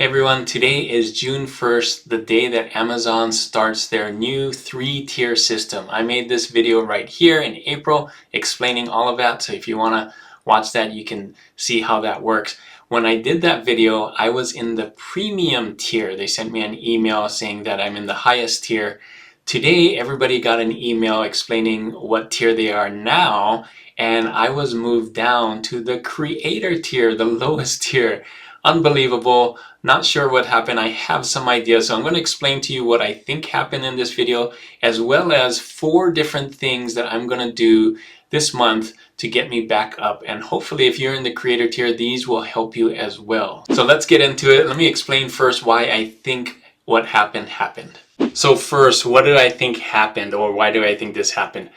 Hey everyone, today is June 1st, the day that Amazon starts their new 3-tier system. I made this video right here in April explaining all of that, so if you want to watch that you can see how that works. When I did that video, I was in the premium tier. They sent me an email saying that I'm in the highest tier. Today everybody got an email explaining what tier they are now, and I was moved down to the creator tier, the lowest tier. Unbelievable. Not sure what happened. I have some ideas, so I'm going to explain to you what I think happened in this video, as well as 4 different things that I'm going to do this month to get me back up. And hopefully if you're in the creator tier, these will help you as well. So let's get into it. Let me explain first why I think what happened. So first, what did I think happened, or why do I think this happened?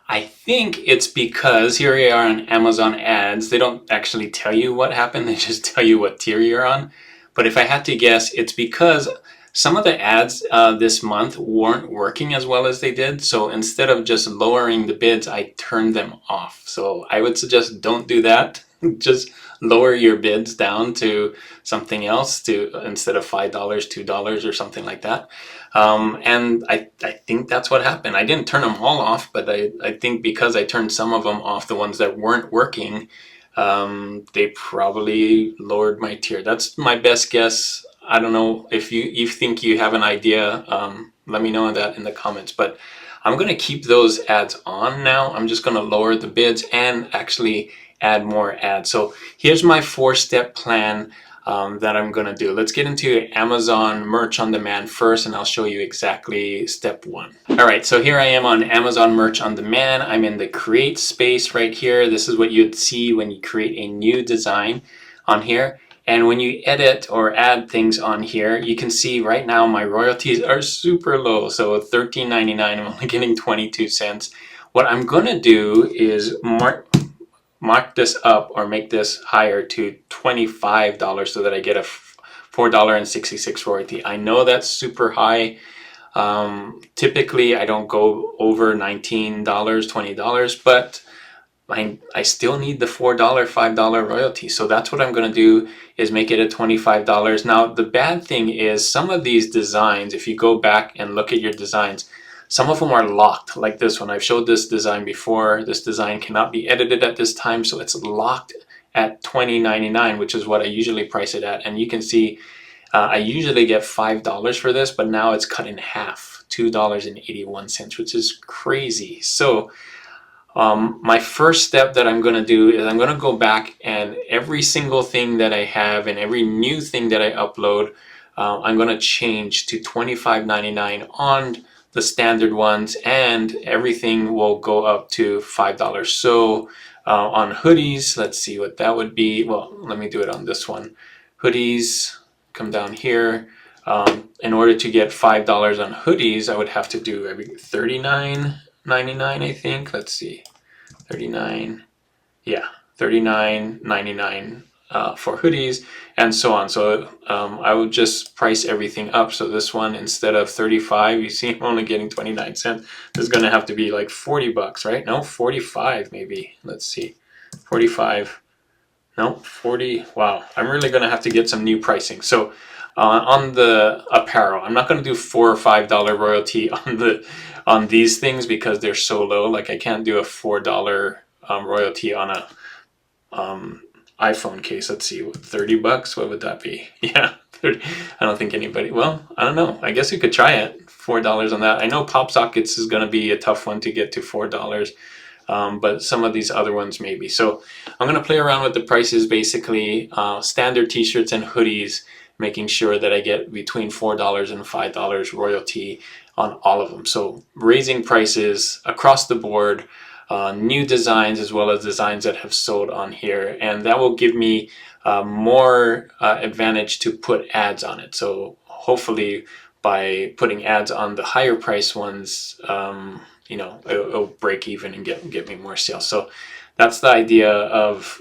I think it's because here we are on Amazon ads. They don't actually tell you what happened, they just tell you what tier you're on. But if I had to guess, it's because some of the ads this month weren't working as well as they did. So instead of just lowering the bids, I turned them off. So I would suggest don't do that. Just lower your bids down to something else, to instead of $5, $2 or something like that. And I think that's what happened. I didn't turn them all off, but I think because I turned some of them off, the ones that weren't working, they probably lowered my tier. That's my best guess. I don't know if you think you have an idea. Let me know that in the comments. But I'm going to keep those ads on now. I'm just going to lower the bids and actually add more ads. So here's my 4-step plan that I'm going to do. Let's get into Amazon Merch on Demand first, and I'll show you exactly step 1. All right, so here I am on Amazon Merch on Demand. I'm in the create space right here. This is what you'd see when you create a new design on here. And when you edit or add things on here, you can see right now my royalties are super low. So $13.99, I'm only getting 22 cents. What I'm going to do is mark this up or make this higher to $25 so that I get a $4.66 royalty. I know that's super high. Typically I don't go over $19, $20, but I still need the $4, $5 royalty. So that's what I'm going to do, is make it at $25. Now the bad thing is some of these designs, if you go back and look at your designs, some of them are locked, like this one. I've showed this design before. This design cannot be edited at this time, so it's locked at $20.99, which is what I usually price it at. And you can see I usually get $5 for this, but now it's cut in half, $2.81, which is crazy. So my first step that I'm going to do is I'm going to go back, and every single thing that I have and every new thing that I upload, I'm going to change to $25.99 on the standard ones, and everything will go up to $5. So on hoodies, let's see what that would be. Well, let me do it on this one. Hoodies, come down here. In order to get $5 on hoodies, I would have to do every $39.99, I think. Let's see, 39, yeah, $39.99 for hoodies, and so on. So I would just price everything up. So this one, instead of 35, you see I'm only getting 29 cents. This is going to have to be like 40 bucks, right? No, 45 maybe. Let's see, 45. No, 40. Wow, I'm really going to have to get some new pricing. So on the apparel, I'm not going to do $4 or $5 royalty on these things because they're so low. Like I can't do a $4 royalty on a iPhone case. Let's see, 30 bucks, what would that be? Yeah, 30. I don't think anybody, well, I don't know, I guess you could try it. $4 on that. I know pop sockets is going to be a tough one to get to $4, but some of these other ones maybe. So I'm going to play around with the prices, basically standard t-shirts and hoodies, making sure that I get between $4 and $5 royalty on all of them. So raising prices across the board, new designs as well as designs that have sold on here, and that will give me more advantage to put ads on it. So hopefully by putting ads on the higher price ones, you know, it'll break even and get me more sales. So that's the idea of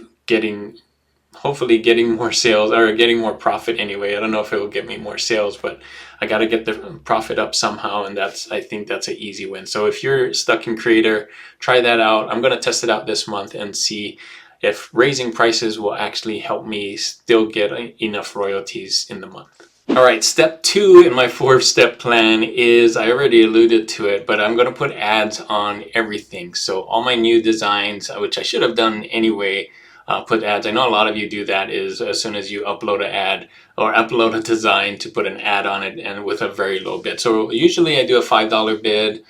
hopefully getting more sales, or getting more profit anyway. I don't know if it will get me more sales, but I got to get the profit up somehow, and I think that's an easy win. So if you're stuck in creator, try that out. I'm going to test it out this month and see if raising prices will actually help me still get enough royalties in the month. All right, step 2 in my 4-step plan is, I already alluded to it, but I'm going to put ads on everything. So all my new designs, which I should have done anyway, put ads. I know a lot of you do that, is as soon as you upload an ad or upload a design, to put an ad on it, and with a very low bid. So usually I do a $5 bid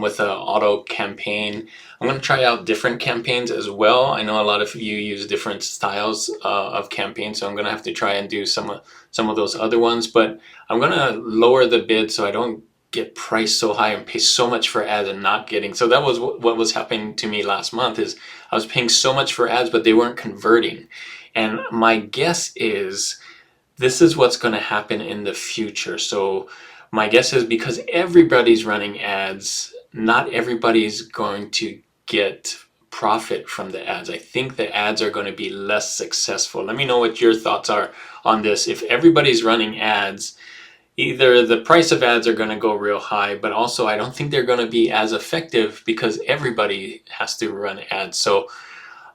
with an auto campaign. I'm going to try out different campaigns as well. I know a lot of you use different styles of campaigns, so I'm going to have to try and do some of those other ones, but I'm going to lower the bid so I don't get priced so high and pay so much for ads and not getting. So that was what was happening to me last month, is I was paying so much for ads, but they weren't converting. And my guess is this is what's going to happen in the future. So my guess is, because everybody's running ads, not everybody's going to get profit from the ads. I think the ads are going to be less successful. Let me know what your thoughts are on this. If everybody's running ads, either the price of ads are going to go real high, but also I don't think they're going to be as effective because everybody has to run ads. So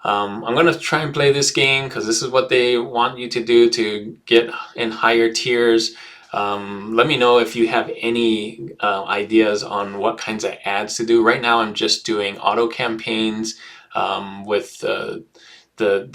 I'm going to try and play this game because this is what they want you to do to get in higher tiers. Let me know if you have any ideas on what kinds of ads to do. Right now I'm just doing auto campaigns with the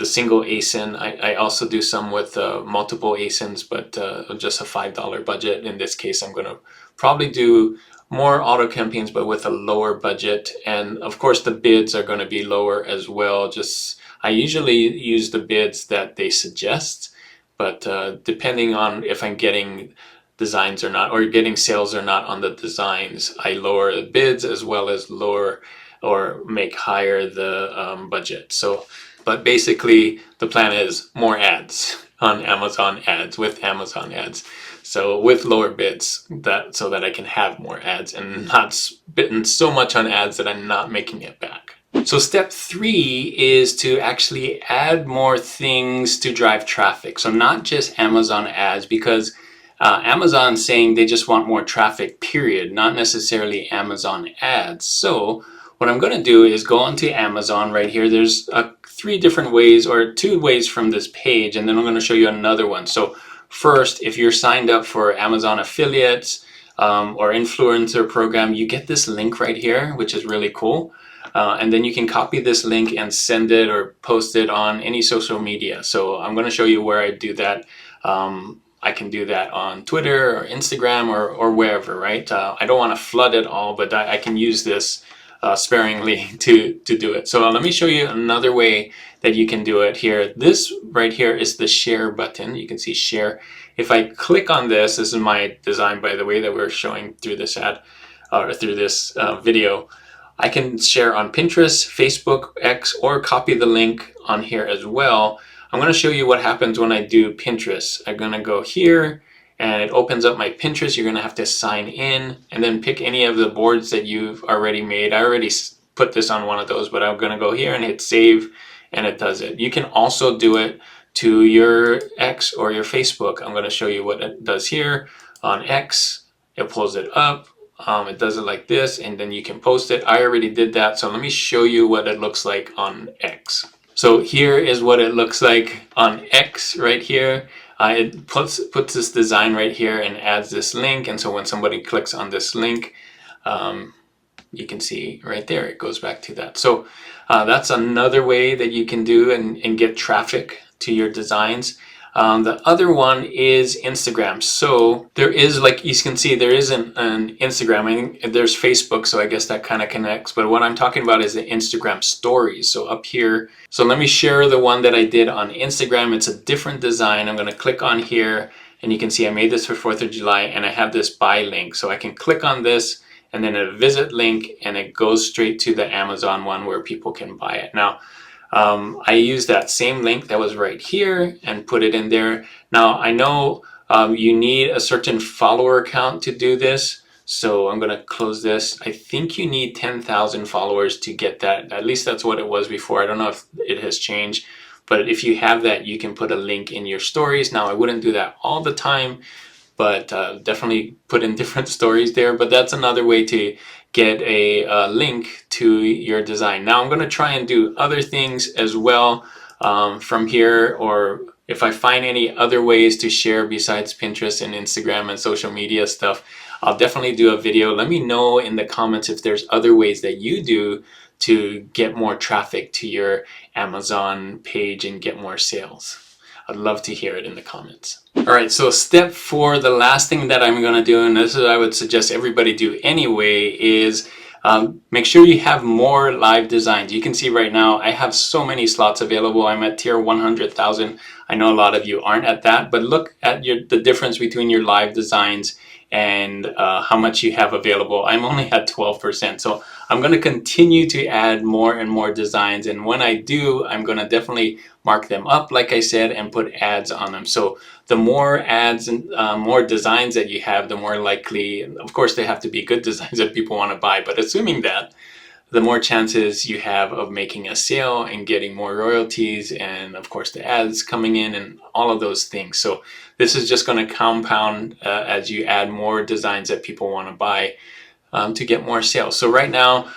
single ASIN. I also do some with multiple ASINs, but just a $5 budget. In this case, I'm going to probably do more auto campaigns, but with a lower budget. And of course, the bids are going to be lower as well. Just, I usually use the bids that they suggest, but depending on if I'm getting designs or not, or getting sales or not on the designs, I lower the bids as well as lower or make higher the budget. So, but basically the plan is more ads on Amazon ads, with Amazon ads. So with lower bids, so that I can have more ads and not spending so much on ads that I'm not making it back. So step 3 is to actually add more things to drive traffic. So not just Amazon ads, because Amazon's saying they just want more traffic, period, not necessarily Amazon ads. So what I'm going to do is go onto Amazon right here. There's 3 different ways, or 2 ways from this page, and then I'm going to show you another one. So first, if you're signed up for Amazon affiliates or influencer program, you get this link right here, which is really cool. And then you can copy this link and send it or post it on any social media. So I'm going to show you where I do that. I can do that on Twitter or Instagram or wherever, right? I don't want to flood it all, but I can use this sparingly to do it. So let me show you another way that you can do it here. This right here is the share button. You can see share. If I click on this is my design, by the way, that we're showing through this ad or through this video. I can share on Pinterest, Facebook, X, or copy the link on here as well. I'm going to show you what happens when I do Pinterest. I'm going to go here and it opens up my Pinterest. You're going to have to sign in and then pick any of the boards that you've already made. I already put this on one of those, but I'm going to go here and hit save and it does it. You can also do it to your X or your Facebook. I'm going to show you what it does here. On X, it pulls it up. It does it like this, and then you can post it. I already did that, so let me show you what it looks like on X. So here is what it looks like on X right here. It puts this design right here and adds this link, and so when somebody clicks on this link, you can see right there, it goes back to that. So that's another way that you can do and get traffic to your designs. The other one is Instagram. So there is, like you can see, there is an Instagram. I think there's Facebook, so I guess that kind of connects. But what I'm talking about is the Instagram stories. So up here, so let me share the one that I did on Instagram. It's a different design. I'm going to click on here, and you can see I made this for 4th of July, and I have this buy link. So I can click on this, and then a visit link, and it goes straight to the Amazon one where people can buy it. Now, I used that same link that was right here and put it in there. Now I know you need a certain follower count to do this, so I'm going to close this. I think you need 10,000 followers to get that. At least that's what it was before. I don't know if it has changed, but if you have that, you can put a link in your stories. Now I wouldn't do that all the time, but definitely put in different stories there. But that's another way to get a link to your design. Now I'm going to try and do other things as well from here, or if I find any other ways to share besides Pinterest and Instagram and social media stuff, I'll definitely do a video. Let me know in the comments if there's other ways that you do to get more traffic to your Amazon page and get more sales. I'd love to hear it in the comments. All right, so step 4, the last thing that I'm gonna do, and this is what I would suggest everybody do anyway, is make sure you have more live designs. You can see right now I have so many slots available. I'm at tier 100,000. I know a lot of you aren't at that, but look at the difference between your live designs and how much you have available. I'm only at 12%, so I'm going to continue to add more and more designs, and when I do, I'm going to definitely mark them up like I said and put ads on them. So the more ads and more designs that you have, the more likely, of course they have to be good designs that people want to buy, but assuming that, the more chances you have of making a sale and getting more royalties, and of course the ads coming in and all of those things. So this is just going to compound as you add more designs that people want to buy to get more sales. So right now,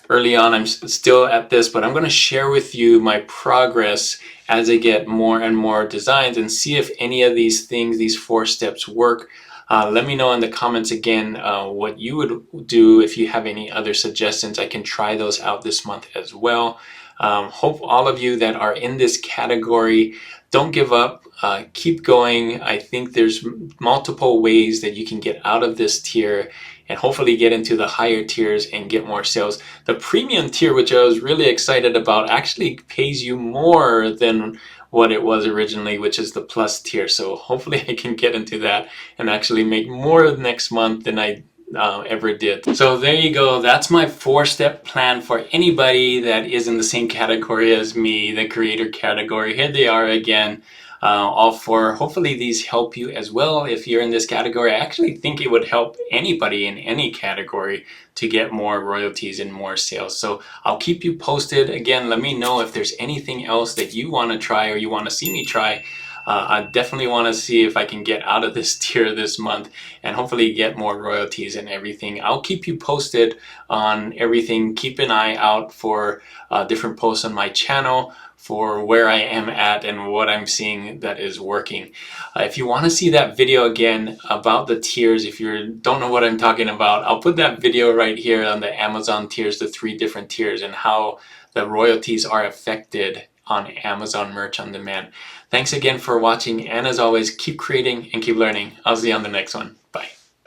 early on, I'm still at this, but I'm going to share with you my progress as I get more and more designs and see if any of these things, these 4 steps work. Let me know in the comments again what you would do. If you have any other suggestions, I can try those out this month as well. Hope all of you that are in this category don't give up. Keep going. I think there's multiple ways that you can get out of this tier and hopefully get into the higher tiers and get more sales. The premium tier, which I was really excited about, actually pays you more than what it was originally, which is the plus tier. So hopefully I can get into that and actually make more next month than I ever did. So there you go. That's my 4-step plan for anybody that is in the same category as me, the creator category. Here they are again. All 4. Hopefully these help you as well if you're in this category. I actually think it would help anybody in any category to get more royalties and more sales. So I'll keep you posted. Again, let me know if there's anything else that you want to try or you want to see me try. I definitely want to see if I can get out of this tier this month and hopefully get more royalties and everything. I'll keep you posted on everything. Keep an eye out for different posts on my channel for where I am at and what I'm seeing that is working. If you want to see that video again about the tiers, if you don't know what I'm talking about, I'll put that video right here on the Amazon tiers, the 3 different tiers, and how the royalties are affected on Amazon Merch on Demand. Thanks again for watching, and as always, keep creating and keep learning. I'll see you on the next one. Bye.